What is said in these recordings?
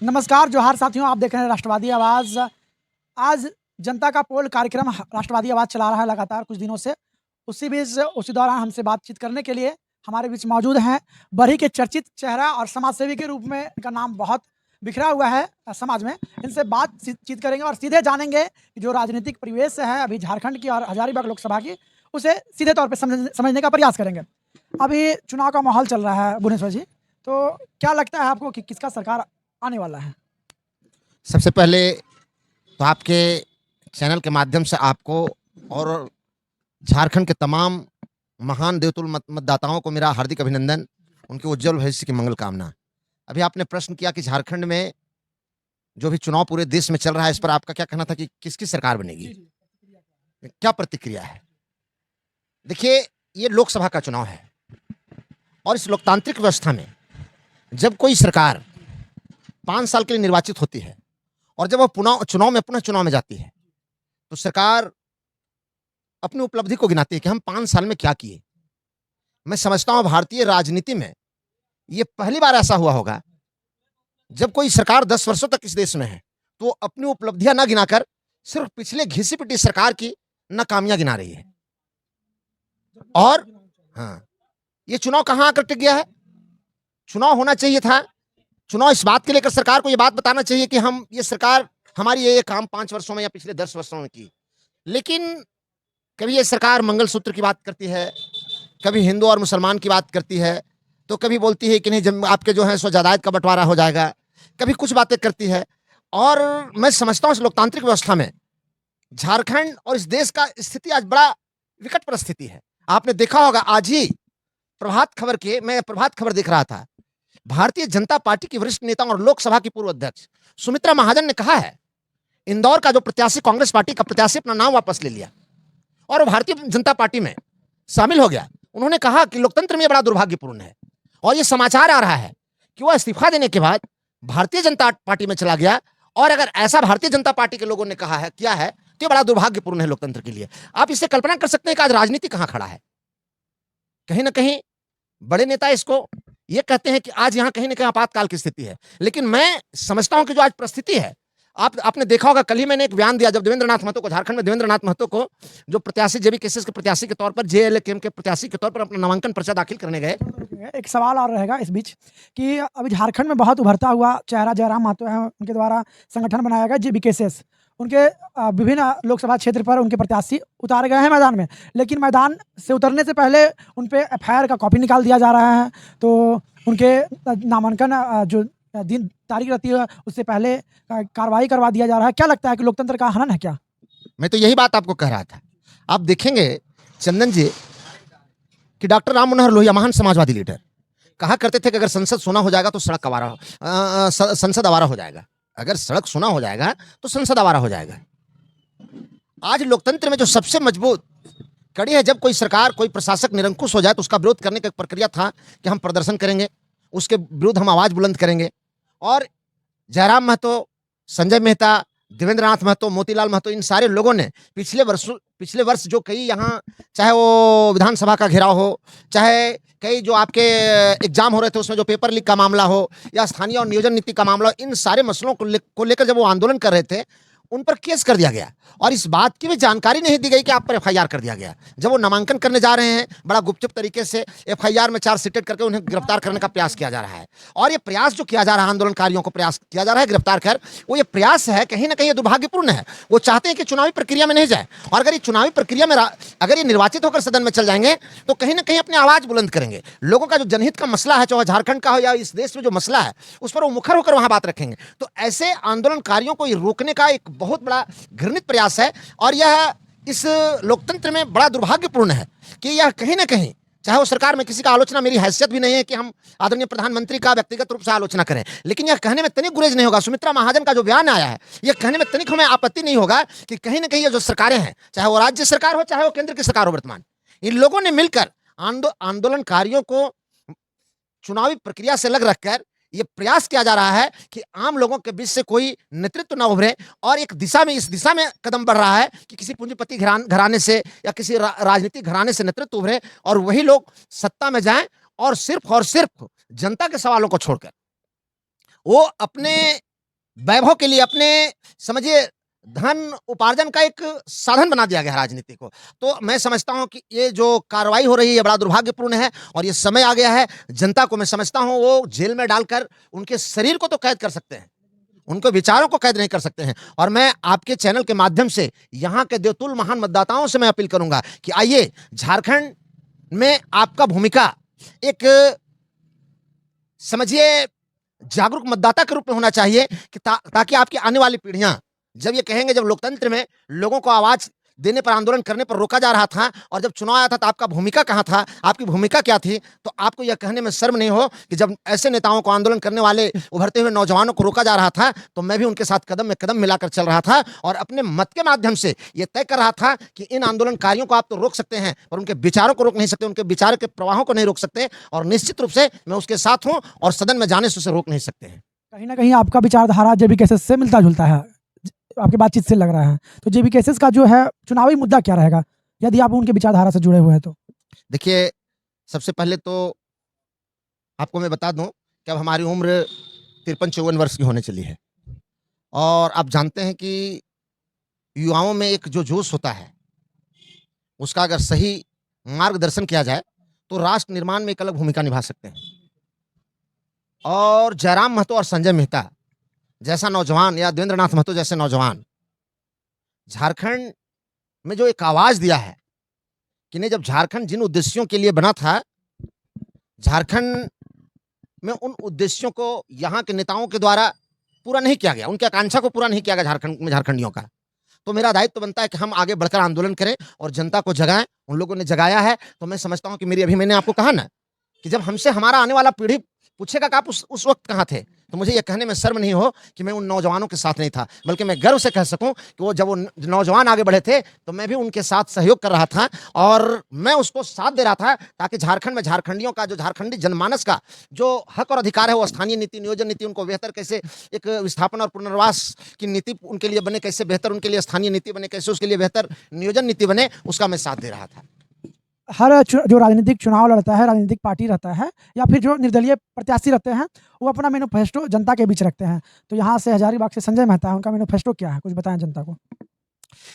नमस्कार, जोहार साथियों। आप देख रहे हैं राष्ट्रवादी आवाज़। आज जनता का पोल कार्यक्रम राष्ट्रवादी आवाज़ चला रहा है लगातार कुछ दिनों से। उसी दौरान हमसे बातचीत करने के लिए हमारे बीच मौजूद हैं बरही के चर्चित चेहरा और समाज सेवी के रूप में इनका नाम बहुत बिखरा हुआ है समाज में। इनसे बातचीत करेंगे और सीधे जानेंगे कि जो राजनीतिक परिवेश है अभी झारखंड की और हजारीबाग लोकसभा की, उसे सीधे तौर पे समझने का प्रयास करेंगे। अभी चुनाव का माहौल चल रहा है भुवनेश्वर जी, तो क्या लगता है आपको कि किसका सरकार आने वाला है? सबसे पहले तो आपके चैनल के माध्यम से आपको और झारखंड के तमाम महान देवतुल्य मतदाताओं को मेरा हार्दिक अभिनंदन, उनके उज्जवल भविष्य की मंगल कामना। अभी आपने प्रश्न किया कि झारखंड में जो भी चुनाव पूरे देश में चल रहा है, इस पर आपका क्या कहना था कि किसकी सरकार बनेगी, क्या प्रतिक्रिया है? देखिए, ये लोकसभा का चुनाव है और इस लोकतांत्रिक व्यवस्था में जब कोई सरकार 5 साल के लिए निर्वाचित होती है और जब वह पुनः चुनाव में जाती है, तो सरकार अपनी उपलब्धि को गिनाती है कि हम 5 साल में क्या किए। मैं समझता हूं भारतीय राजनीति में यह पहली बार ऐसा हुआ होगा जब कोई सरकार 10 वर्षों तक इस देश में है तो अपनी उपलब्धियां न गिनाकर सिर्फ पिछले घिसी पिटी सरकार की नाकामियां गिना रही है। और हाँ, ये चुनाव कहां आकर टिक गया है? चुनाव होना चाहिए था, चुनाव इस बात के लेकर सरकार को यह बात बताना चाहिए कि हम ये सरकार हमारी ये काम 5 वर्षों में या पिछले 10 वर्षों में की। लेकिन कभी ये सरकार मंगलसूत्र की बात करती है, कभी हिंदू और मुसलमान की बात करती है, तो कभी बोलती है कि नहीं जब आपके जो है सो जायदाद का बंटवारा हो जाएगा, कभी कुछ बातें करती है। और मैं समझता हूं इस लोकतांत्रिक व्यवस्था में झारखंड और इस देश का स्थिति आज बड़ा विकट परिस्थिति है। आपने देखा होगा, आज ही मैं प्रभात खबर देख रहा था, भारतीय जनता पार्टी की वरिष्ठ नेता और लोकसभा की पूर्व अध्यक्ष सुमित्रा महाजन ने कहा है इंदौर का जो प्रत्याशी, कांग्रेस पार्टी का प्रत्याशी, अपना नाम वापस ले लिया और भारतीय जनता पार्टी में शामिल हो गया। उन्होंने कहा कि लोकतंत्र में बड़ा दुर्भाग्यपूर्ण है और यह समाचार आ रहा है कि वह इस्तीफा देने के बाद भारतीय जनता पार्टी में चला गया। और अगर ऐसा भारतीय जनता पार्टी के लोगों ने किया है तो यह बड़ा दुर्भाग्यपूर्ण है लोकतंत्र के लिए। आप इससे कल्पना कर सकते हैं कि आज राजनीति कहां खड़ा है। कहीं ना कहीं बड़े नेता इसको ये कहते हैं कि आज यहां कहीं ना कहीं आपातकाल की स्थिति है, लेकिन मैं समझता हूं कि जो आज परिस्थिति है, आपने देखा होगा, कल ही मैंने एक बयान दिया जब देवेंद्रनाथ महतो को, झारखंड में देवेंद्रनाथ महतो को जो प्रत्याशी जेबी केसेस के प्रत्याशी के तौर पर, जेएलकेएम के प्रत्याशी के तौर पर अपना नामांकन पर्चा दाखिल करने गए। एक सवाल और रहेगा इस बीच कि अभी झारखंड में बहुत उभरता हुआ चेहरा जयराम महतो है, उनके द्वारा संगठन बनाया गया जेबी केसेस। उनके विभिन्न लोकसभा क्षेत्र पर उनके प्रत्याशी उतारे गए हैं मैदान में, लेकिन मैदान से उतरने से पहले उन पे एफआईआर का कॉपी निकाल दिया जा रहा है। तो उनके नामांकन जो दिन तारीख रहती है उससे पहले कार्रवाई करवा दिया जा रहा है। क्या लगता है कि लोकतंत्र का हनन है क्या? मैं तो यही बात आपको कह रहा था। आप देखेंगे चंदन जी कि डॉक्टर राम मनोहर लोहिया, महान समाजवादी लीडर, कहा करते थे कि अगर संसद सोना हो जाएगा तो संसद आवारा हो जाएगा, अगर सड़क सोना हो जाएगा तो संसद आवारा हो जाएगा। आज लोकतंत्र में जो सबसे मजबूत कड़ी है, जब कोई सरकार, कोई प्रशासक निरंकुश हो जाए तो उसका विरोध करने का प्रक्रिया था कि हम प्रदर्शन करेंगे, उसके विरुद्ध हम आवाज बुलंद करेंगे। और जयराम महतो, संजय मेहता, देवेंद्रनाथ महतो, मोतीलाल महतो, इन सारे लोगों ने पिछले वर्ष जो कई यहाँ, चाहे वो विधानसभा का घेराव हो, चाहे कई जो आपके एग्जाम हो रहे थे उसमें जो पेपर लीक का मामला हो, या स्थानीय और नियोजन नीति का मामला हो, इन सारे मसलों को लेकर जब वो आंदोलन कर रहे थे, उन पर केस कर दिया गया और इस बात की भी जानकारी नहीं दी गई कि आप पर एफआईआर कर दिया गया। जब वो नामांकन करने जा रहे हैं, बड़ा गुपचुप तरीके से एफआईआर में चार्जशीटेड करके उन्हें गिरफ्तार करने का प्रयास किया जा रहा है। और ये प्रयास जो किया जा रहा है, आंदोलनकारियों को प्रयास किया जा रहा है गिरफ्तार कर, वो ये प्रयास है कहीं ना कहीं दुर्भाग्यपूर्ण है। वो चाहते हैं कि चुनावी प्रक्रिया में नहीं जाए, और अगर ये चुनावी प्रक्रिया में अगर ये निर्वाचित होकर सदन में चल जाएंगे तो कहीं ना कहीं अपनी आवाज बुलंद करेंगे। लोगों का जो जनहित का मसला है, चाहे झारखंड का हो या इस देश में जो मसला है, उस पर वो मुखर होकर वहां बात रखेंगे। तो ऐसे आंदोलनकारियों को रोकने का एक बहुत बड़ा घृणित प्रयास है और यह इस लोकतंत्र में बड़ा दुर्भाग्यपूर्ण है कि यह कहीं ना कहीं, चाहे वो सरकार में किसी का आलोचना, मेरी हैसियत भी नहीं है कि हम आदरणीय प्रधानमंत्री का व्यक्तिगत रूप से आलोचना करें, लेकिन यह कहने में तनिक गुरेज नहीं होगा, सुमित्रा महाजन का जो बयान आया है, यह कहने में तनिक हमें आपत्ति नहीं होगा कि कहीं ना कहीं ये जो सरकारें हैं, चाहे वो राज्य सरकार हो, चाहे वो केंद्र की सरकार हो, वर्तमान इन लोगों ने मिलकर आंदोलनकारियों को चुनावी प्रक्रिया से अलग रखकर ये प्रयास किया जा रहा है कि आम लोगों के बीच से कोई नेतृत्व न उभरे, और इस दिशा में कदम बढ़ रहा है कि किसी पूंजीपति घराने से या किसी राजनीतिक घराने से नेतृत्व उभरे और वही लोग सत्ता में जाएं और सिर्फ जनता के सवालों को छोड़कर वो अपने वैभव के लिए, अपने समझिए धन उपार्जन का एक साधन बना दिया गया है राजनीति को। तो मैं समझता हूं कि ये जो कार्रवाई हो रही है बड़ा दुर्भाग्यपूर्ण है, और ये समय आ गया है जनता को मैं समझता हूं वो जेल में डालकर उनके शरीर को तो कैद कर सकते हैं, उनके विचारों को कैद नहीं कर सकते हैं। और मैं आपके चैनल के माध्यम से यहाँ के देवतुल महान मतदाताओं से मैं अपील करूंगा कि आइए, झारखंड में आपका भूमिका एक समझिए जागरूक मतदाता के रूप में होना चाहिए कि ताकि आपकी आने वाली पीढ़ियां जब ये कहेंगे, जब लोकतंत्र में लोगों को आवाज देने पर, आंदोलन करने पर रोका जा रहा था, और जब चुनाव आया था तो आपका भूमिका कहां था, आपकी भूमिका क्या थी, तो आपको यह कहने में शर्म नहीं हो कि जब ऐसे नेताओं को, आंदोलन करने वाले उभरते हुए नौजवानों को रोका जा रहा था, तो मैं भी उनके साथ कदम में कदम मिलाकर चल रहा था, और अपने मत के माध्यम से यह तय कर रहा था कि इन आंदोलनकारियों को आप तो रोक सकते हैं, पर उनके विचारों को रोक नहीं सकते, उनके विचारों के प्रवाहों को नहीं रोक सकते, और निश्चित रूप से मैं उसके साथ हूं, और सदन में जाने से उसे रोक नहीं सकते हैं। कहीं ना कहीं आपका विचारधारा जेबी केसेस से मिलता जुलता है, आपकी बातचीत से लग रहा है। तो जेबी केसेस का जो है चुनावी मुद्दा क्या रहेगा, यदि आप उनके विचारधारा से जुड़े हुए हैं तो? देखिए, सबसे पहले तो आपको मैं बता दूं कि अब हमारी उम्र 53-54 वर्ष की होने चली है, और आप जानते हैं कि युवाओं में एक जो जोश होता है, उसका अगर सही मार्गदर्शन किया जाए तो राष्ट्र निर्माण में एक अलग भूमिका निभा सकते हैं। और जयराम महतो और संजय मेहता जैसा नौजवान, या देवेंद्रनाथ महतो जैसे नौजवान, झारखंड में जो एक आवाज दिया है कि नहीं, जब झारखंड जिन उद्देश्यों के लिए बना था, झारखंड में उन उद्देश्यों को यहाँ के नेताओं के द्वारा पूरा नहीं किया गया, उनकी आकांक्षा को पूरा नहीं किया गया झारखंड में झारखंडियों का, तो मेरा दायित्व बनता है कि हम आगे बढ़कर आंदोलन करें और जनता को जगाएं। उन लोगों ने जगाया है, तो मैं समझता हूं कि मेरी, अभी मैंने आपको कहा ना कि जब हमसे हमारा आने वाला पीढ़ी पूछेगा कि आप उस वक्त कहाँ थे, तो मुझे यह कहने में शर्म नहीं हो कि मैं उन नौजवानों के साथ नहीं था, बल्कि मैं गर्व से कह सकूं कि वो जब वो नौजवान आगे बढ़े थे तो मैं भी उनके साथ सहयोग कर रहा था, और मैं उसको साथ दे रहा था ताकि झारखंड में झारखंडियों का, जो झारखंडी जनमानस का जो हक और अधिकार है, वो स्थानीय नीति, नियोजन नीति उनको बेहतर कैसे, एक विस्थापन और पुनर्वास की नीति उनके लिए बने, कैसे बेहतर उनके लिए स्थानीय नीति बने, कैसे उसके लिए बेहतर नियोजन नीति बने, उसका मैं साथ दे रहा था। हर जो राजनीतिक चुनाव लड़ता है, राजनीतिक पार्टी रहता है, या फिर जो निर्दलीय प्रत्याशी रहते हैं, वो अपना मैनिफेस्टो जनता के बीच रखते हैं। तो यहाँ से हजारीबाग से संजय मेहता है, उनका मैनिफेस्टो क्या है, कुछ बताएं जनता को।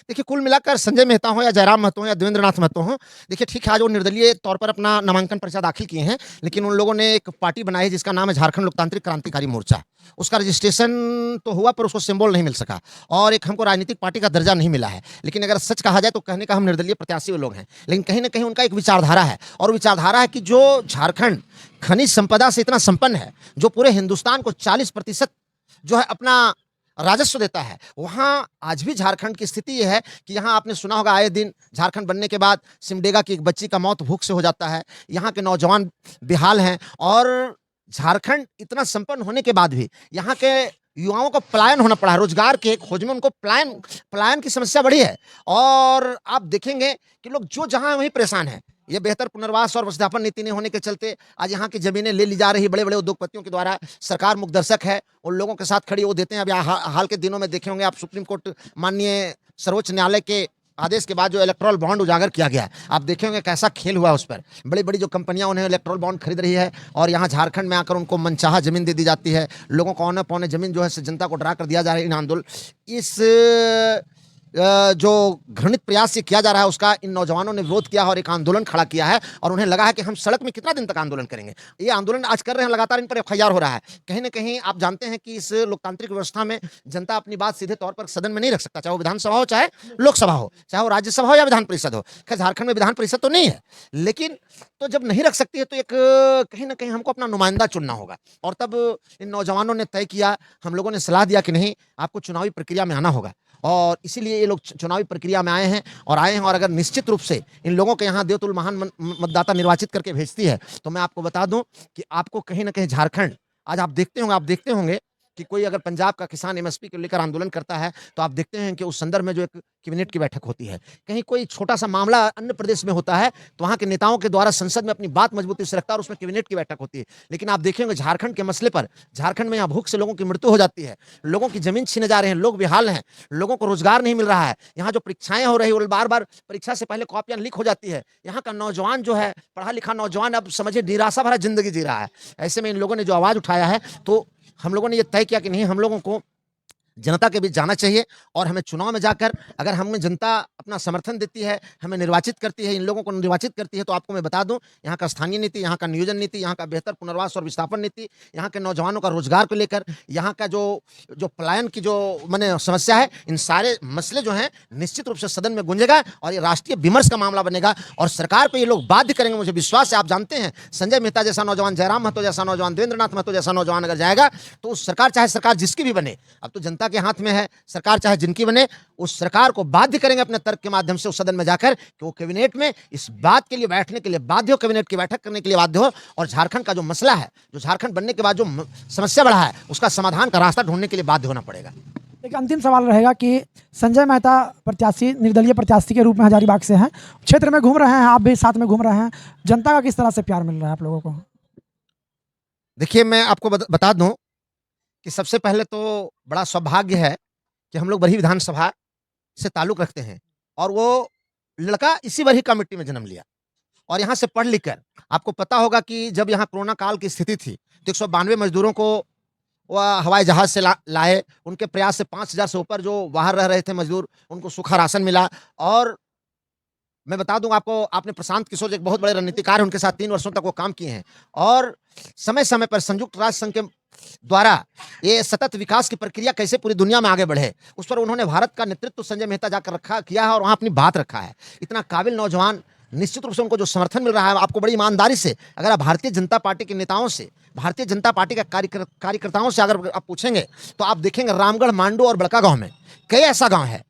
देखिए, कुल मिलाकर संजय मेहता हो या जयराम महतो हो या देवेंद्रनाथ महतो हो, देखिए ठीक है, आज वो निर्दलीय तौर पर अपना नामांकन पर्चा दाखिल किए हैं, लेकिन उन लोगों ने एक पार्टी बनाई है जिसका नाम है झारखंड लोकतांत्रिक क्रांतिकारी मोर्चा। उसका रजिस्ट्रेशन तो हुआ, पर उसको सिंबल नहीं मिल सका, और एक हमको राजनीतिक पार्टी का दर्जा नहीं मिला है। लेकिन अगर सच कहा जाए तो कहने का हम निर्दलीय प्रत्याशी वो लोग हैं, लेकिन कहीं ना कहीं उनका एक विचारधारा है, और विचारधारा है कि जो झारखंड खनिज संपदा से इतना संपन्न है, जो पूरे हिंदुस्तान को 40% जो है अपना राजस्व देता है, वहां आज भी झारखंड की स्थिति यह है कि यहाँ आपने सुना होगा, आए दिन झारखंड बनने के बाद सिमडेगा की एक बच्ची का मौत भूख से हो जाता है, यहाँ के नौजवान बेहाल हैं, और झारखंड इतना संपन्न होने के बाद भी यहाँ के युवाओं को पलायन होना पड़ा है, रोजगार के खोज में उनको पलायन की समस्या बढ़ी है, और आप देखेंगे कि लोग जो जहां वहीं परेशान है। ये बेहतर पुनर्वास और विस्थापन नीति नहीं होने के चलते आज यहाँ की जमीनें ले ली जा रही, बड़े बड़े उद्योगपतियों के द्वारा। सरकार मुखदर्शक है, उन लोगों के साथ खड़ी वो देते हैं। अभी हाल के दिनों में देखे होंगे आप, सुप्रीम कोर्ट, माननीय सर्वोच्च न्यायालय के आदेश के बाद जो इलेक्ट्रल बॉन्ड उजागर किया गया, आप देखेंगे कैसा खेल हुआ उस पर। बड़ी बड़ी जो कंपनियां उन्हें इलेक्ट्रल बॉन्ड खरीद रही है, और यहाँ झारखंड में आकर उनको मनचाहा जमीन दे दी जाती है। लोगों को औने पौने जमीन जो है जनता को डरा कर दिया जा रहा है। इन आंदोलन, इस जो घृणित प्रयास से किया जा रहा है, उसका इन नौजवानों ने विरोध किया और एक आंदोलन खड़ा किया है, और उन्हें लगा है कि हम सड़क में कितना दिन तक आंदोलन करेंगे। ये आंदोलन आज कर रहे हैं, लगातार इन पर एफआईआर हो रहा है। कहीं ना कहीं आप जानते हैं कि इस लोकतांत्रिक व्यवस्था में जनता अपनी बात सीधे तौर पर सदन में नहीं रख सकता, चाहे वो विधानसभा हो, चाहे लोकसभा हो, चाहे वो राज्यसभा हो या विधान परिषद हो। खैर, झारखंड में विधान परिषद तो नहीं है, लेकिन तो जब नहीं रख सकती है तो एक कहीं ना कहीं हमको अपना नुमाइंदा चुनना होगा। और तब इन नौजवानों ने तय किया, हम लोगों ने सलाह दिया कि नहीं, आपको चुनावी प्रक्रिया में आना होगा, और इसीलिए ये लोग चुनावी प्रक्रिया में आए हैं। और अगर निश्चित रूप से इन लोगों के यहाँ देवतुल महान मतदाता निर्वाचित करके भेजती है, तो मैं आपको बता दूं कि आपको कहीं ना कहीं झारखंड, आज आप देखते होंगे कि कोई अगर पंजाब का किसान एमएसपी को लेकर आंदोलन करता है, तो आप देखते हैं कि उस संदर्भ में जो एक कैबिनेट की बैठक होती है। कहीं कोई छोटा सा मामला अन्य प्रदेश में होता है, तो वहां के नेताओं के द्वारा संसद में अपनी बात मजबूती से रखता है, और उसमें कैबिनेट की बैठक होती है। लेकिन आप देखेंगे झारखंड के मसले पर, झारखंड में यहाँ भूख से लोगों की मृत्यु हो जाती है, लोगों की जमीन छीने जा रहे हैं, लोग बेहाल हैं, लोगों को रोजगार नहीं मिल रहा है। यहाँ जो परीक्षाएं हो रही है, बार बार परीक्षा से पहले कॉपियां लीक हो जाती है। यहाँ का नौजवान जो है, पढ़ा लिखा नौजवान, अब समझिए निराशा भरा जिंदगी जी रहा है। ऐसे में इन लोगों ने जो आवाज उठाया है, तो हम लोगों ने ये तय किया कि नहीं, हम लोगों को जनता के बीच जाना चाहिए और हमें चुनाव में जाकर अगर हमें जनता अपना समर्थन देती है, हमें निर्वाचित करती है, इन लोगों को निर्वाचित करती है, तो आपको मैं बता दूं, यहाँ का स्थानीय नीति, यहाँ का नियोजन नीति, यहाँ का बेहतर पुनर्वास और विस्थापन नीति, यहाँ के नौजवानों का रोजगार को लेकर, यहाँ का जो जो पलायन की जो माने समस्या है, इन सारे मसले जो हैं निश्चित रूप से सदन में गूंजेगा और ये राष्ट्रीय विमर्श का मामला बनेगा और सरकार को ये लोग बाध्य करेंगे। मुझे विश्वास है, आप जानते हैं संजय मेहता जैसा नौजवान, जयराम महतो जैसा नौजवान, देवेंद्रनाथ महतो जैसा नौजवान अगर जाएगा तो उस सरकार, चाहे सरकार जिसकी भी बने, अब तो जनता के हाथ में है, सरकार चाहे जिनकी बने, उस सरकार को बाध्य करेंगे अपने तर्क के माध्यम से उस सदन में जाकर कि वो कैबिनेट में इस बात के लिए बैठने के लिए बाध्य हो, कैबिनेट की बैठक करने के लिए बाध्य हो और झारखंड का जो मसला है, जो झारखंड बनने के बाद जो समस्या बढ़ा है, उसका समाधान का रास्ता ढूंढने के लिए बाध्य होना पड़ेगा। एक अंतिम सवाल रहेगा कि संजय मेहता प्रत्याशी, निर्दलीय प्रत्याशी के रूप में हजारीबाग से हैं, क्षेत्र में घूम रहे हैं, आप भी साथ में घूम रहे हैं, जनता का किस तरह से प्यार मिल रहा है आप लोगों को? देखिए, मैं आपको बता दूं कि सबसे पहले तो बड़ा सौभाग्य है कि हम लोग बरही विधानसभा से ताल्लुक रखते हैं और वो लड़का इसी बरही का मिट्टी में जन्म लिया और यहाँ से पढ़ लिख कर, आपको पता होगा कि जब यहाँ कोरोना काल की स्थिति थी तो 192 मजदूरों को वह हवाई जहाज से लाए, उनके प्रयास से 5000 से ऊपर जो बाहर रह रहे थे मजदूर, उनको सूखा राशन मिला। और मैं बता दूंगा आपको, आपने प्रशांत किशोर एक बहुत बड़े रणनीतिकार, उनके साथ 3 वर्षों तक वो काम किए हैं और समय समय पर संयुक्त राष्ट्र संघ के द्वारा ये सतत विकास की प्रक्रिया कैसे पूरी दुनिया में आगे बढ़े, उस पर उन्होंने भारत का नेतृत्व संजय मेहता जाकर किया है और वहां अपनी बात रखा है। इतना काबिल नौजवान, निश्चित रूप से उनको जो समर्थन मिल रहा है, आपको बड़ी ईमानदारी से अगर आप भारतीय जनता पार्टी के नेताओं से, भारतीय जनता पार्टी के कार्यकर्ताओं से अगर आप पूछेंगे तो आप देखेंगे रामगढ़, मांडू और बड़का गांव में कई ऐसा गांव है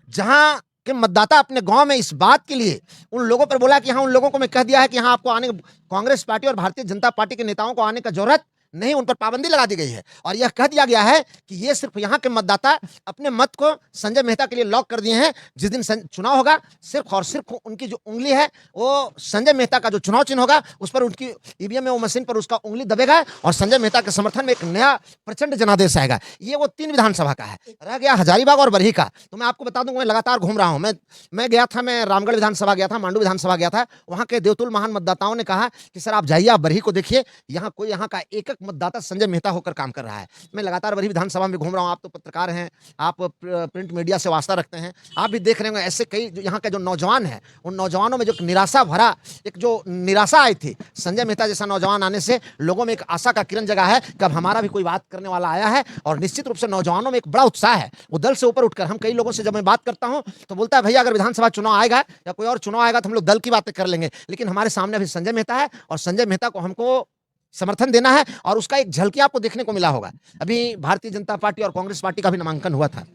जहां के मतदाता अपने गांव में इस बात के लिए उन लोगों पर बोला कि हाँ, उन लोगों को मैं कह दिया है कि हाँ, आपको आने, कांग्रेस पार्टी और भारतीय जनता पार्टी के नेताओं को आने का जरूरत नहीं, उन पर पाबंदी लगा दी गई है और यह कह दिया गया है कि ये सिर्फ यहाँ के मतदाता अपने मत को संजय मेहता के लिए लॉक कर दिए हैं। जिस दिन चुनाव होगा, सिर्फ और सिर्फ उनकी जो उंगली है वो संजय मेहता का जो चुनाव चिन्ह होगा उस पर, उनकी ईवीएम में वो मशीन पर उसका उंगली दबेगा और संजय मेहता के समर्थन में एक नया प्रचंड जनादेश आएगा। ये वो 3 विधानसभा का है। रह गया हजारीबाग और बरही का, तो मैं आपको बता दूं, मैं लगातार घूम रहा हूं। मैं गया था, मैं रामगढ़ विधानसभा गया था, मांडू विधानसभा गया था। वहां के देवतुल महान मतदाताओं ने कहा कि सर आप जाइए, आप बरही को देखिए, यहाँ कोई यहाँ का एक मतदाता संजय मेहता होकर काम कर रहा है। मैं लगातार बरही विधानसभा में घूम रहा हूँ। आप तो पत्रकार हैं, आप प्रिंट मीडिया से वास्ता रखते हैं, आप भी देख रहे होंगे ऐसे कई यहाँ के जो नौजवान हैं, उन नौजवानों में जो निराशा भरा, एक जो निराशा आई थी, संजय मेहता जैसा नौजवान आने से लोगों में एक आशा का किरण जगा है कि अब हमारा भी कोई बात करने वाला आया है। और निश्चित रूप से नौजवानों में एक बड़ा उत्साह है, वो दल से ऊपर उठकर, हम कई लोगों से जब मैं बात करता हूँ तो बोलता है भैया अगर विधानसभा चुनाव आएगा या कोई और चुनाव आएगा तो हम लोग दल की बातें कर लेंगे, लेकिन हमारे सामने अभी संजय मेहता है और संजय मेहता को हमको समर्थन देना है। और उसका एक झलकी आपको देखने को मिला होगा, अभी भारतीय जनता पार्टी और कांग्रेस पार्टी का भी नामांकन हुआ था,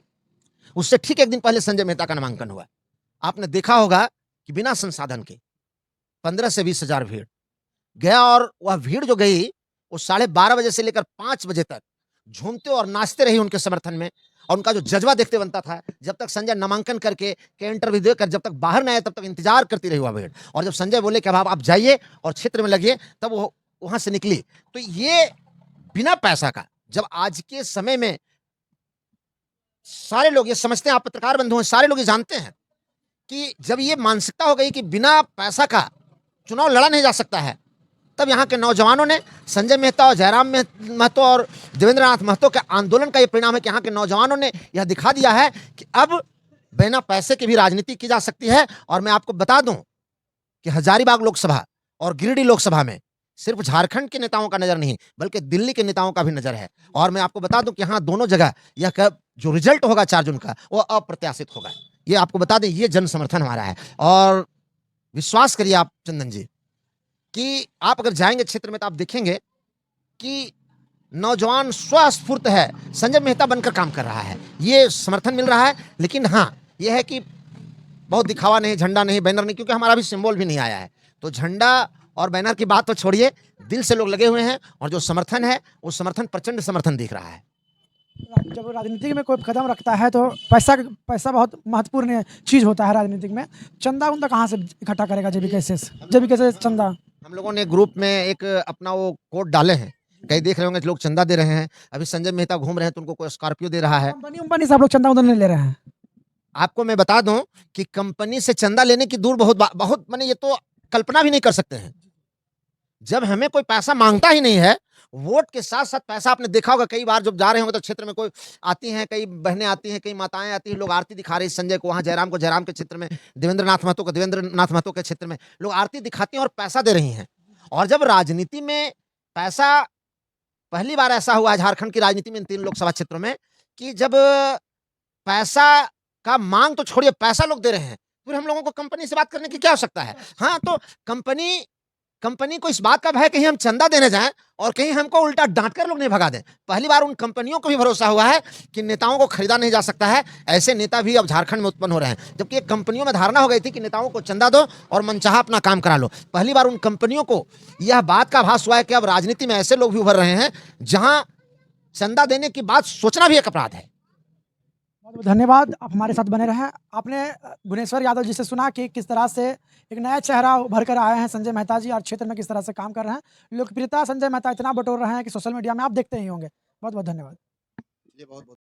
उससे ठीक एक दिन पहले संजय मेहता का नामांकन हुआ। आपने देखा होगा कि बिना संसाधन के 15 से 20 हजार भीड़ गया और वह भीड़ जो गई वो 12:30 बजे से लेकर 5 बजे तक झूमते और नाचते रही उनके समर्थन में। और उनका जो जज्बा देखते बनता था, जब तक संजय नामांकन करके इंटरव्यू देकर जब तक बाहर न आए तब तक इंतजार करती रही वह भीड़। और जब संजय बोले कि अब आप जाइए और क्षेत्र में लगिए, तब वो वहां से निकली। तो ये बिना पैसा का, जब आज के समय में सारे लोग ये समझते हैं, आप पत्रकार बंधु हैं, सारे लोग ये जानते हैं कि जब ये मानसिकता हो गई कि बिना पैसा का चुनाव लड़ा नहीं जा सकता है, तब यहाँ के नौजवानों ने संजय मेहता और जयराम महतो और देवेंद्रनाथ महतो के आंदोलन का ये परिणाम है कि यहाँ के नौजवानों ने यह दिखा दिया है कि अब बिना पैसे की भी राजनीति की जा सकती है। और मैं आपको बता दूं कि हजारीबाग लोकसभा और गिरिडीह लोकसभा में सिर्फ झारखंड के नेताओं का नजर नहीं बल्कि दिल्ली के नेताओं का भी नजर है। और मैं आपको बता दूं कि यहाँ दोनों जगह यह जो रिजल्ट होगा 4 जून का वो अप्रत्याशित होगा। ये आपको बता दें, ये जन समर्थन हमारा है। और विश्वास करिए आप चंदन जी कि आप अगर जाएंगे क्षेत्र में तो आप देखेंगे कि नौजवान स्वस्फूर्त है, संजय मेहता बनकर काम कर रहा है, ये समर्थन मिल रहा है। लेकिन हाँ, यह है कि बहुत दिखावा नहीं, झंडा नहीं, बैनर नहीं, क्योंकि हमारा भी सिंबल भी नहीं आया है। तो झंडा और बैनर की बात तो छोड़िए, दिल से लोग लगे हुए हैं और जो समर्थन है वो समर्थन प्रचंड समर्थन दिख रहा है। जब राजनीति में कोई कदम रखता है तो पैसा बहुत महत्वपूर्ण चीज़ होता है राजनीतिक में। चंदा उंदा कहाँ से इकट्ठा करेगा जेबीके से चंदा? हम लोगों ने ग्रुप में एक अपना वो कोड डाले हैं, कई देख रहे होंगे लोग चंदा दे रहे हैं। अभी संजय मेहता घूम रहे हैं तो उनको कोई स्कॉर्पियो दे रहा है। कंपनी से आप लोग चंदा उंदा नहीं ले रहे हैं? आपको मैं बता दूं कि कंपनी से चंदा लेने की दूर बहुत माने ये तो कल्पना भी नहीं कर सकते हैं। जब हमें कोई पैसा मांगता ही नहीं है वोट के साथ-साथ पैसा आपने देखा होगा कई बार जब जा रहे होंगे तो क्षेत्र में कोई आती हैं, कई बहनें आती हैं, कई माताएँ आती हैं, लोग आरती दिखा रही हैं संजय को, वहाँ जयराम को जयराम के क्षेत्र में, देवेंद्र नाथ महतो को देवेंद्र नाथ महतो के क्षेत्र में, लोग आरती दिखाती हैं और पैसा दे रही हैं। और जब राजनीति में पैसा पहली बार ऐसा हुआ है झारखंड की राजनीति में इन 3 लोकसभा क्षेत्रों में कि जब पैसा का माँग तो छोड़िए, पैसा लोग दे रहे हैं, फिर हम लोगों को कंपनी से बात करने की क्या आवश्यकता है? हाँ, तो कंपनी को इस बात का भय कहीं हम चंदा देने जाएँ और कहीं हमको उल्टा डाँट कर लोग नहीं भगा दें। पहली बार उन कंपनियों को भी भरोसा हुआ है कि नेताओं को खरीदा नहीं जा सकता है, ऐसे नेता भी अब झारखंड में उत्पन्न हो रहे हैं। जबकि एक कंपनियों में धारणा हो गई थी कि नेताओं को चंदा दो और मनचाहा अपना काम करा लो। पहली बार उन कंपनियों को यह बात का आभास हुआ है कि अब राजनीति में ऐसे लोग भी उभर रहे हैं, जहाँ चंदा देने की बात सोचना भी एक अपराध है। बहुत-बहुत धन्यवाद, आप हमारे साथ बने रहें। आपने गुणेश्वर यादव जी से सुना कि किस तरह से एक नया चेहरा उभर कर आए हैं संजय मेहता जी और क्षेत्र में किस तरह से काम कर रहे हैं। लोकप्रियता संजय मेहता इतना बटोर रहे हैं कि सोशल मीडिया में आप देखते ही होंगे। बहुत-बहुत धन्यवाद। जी, बहुत-बहुत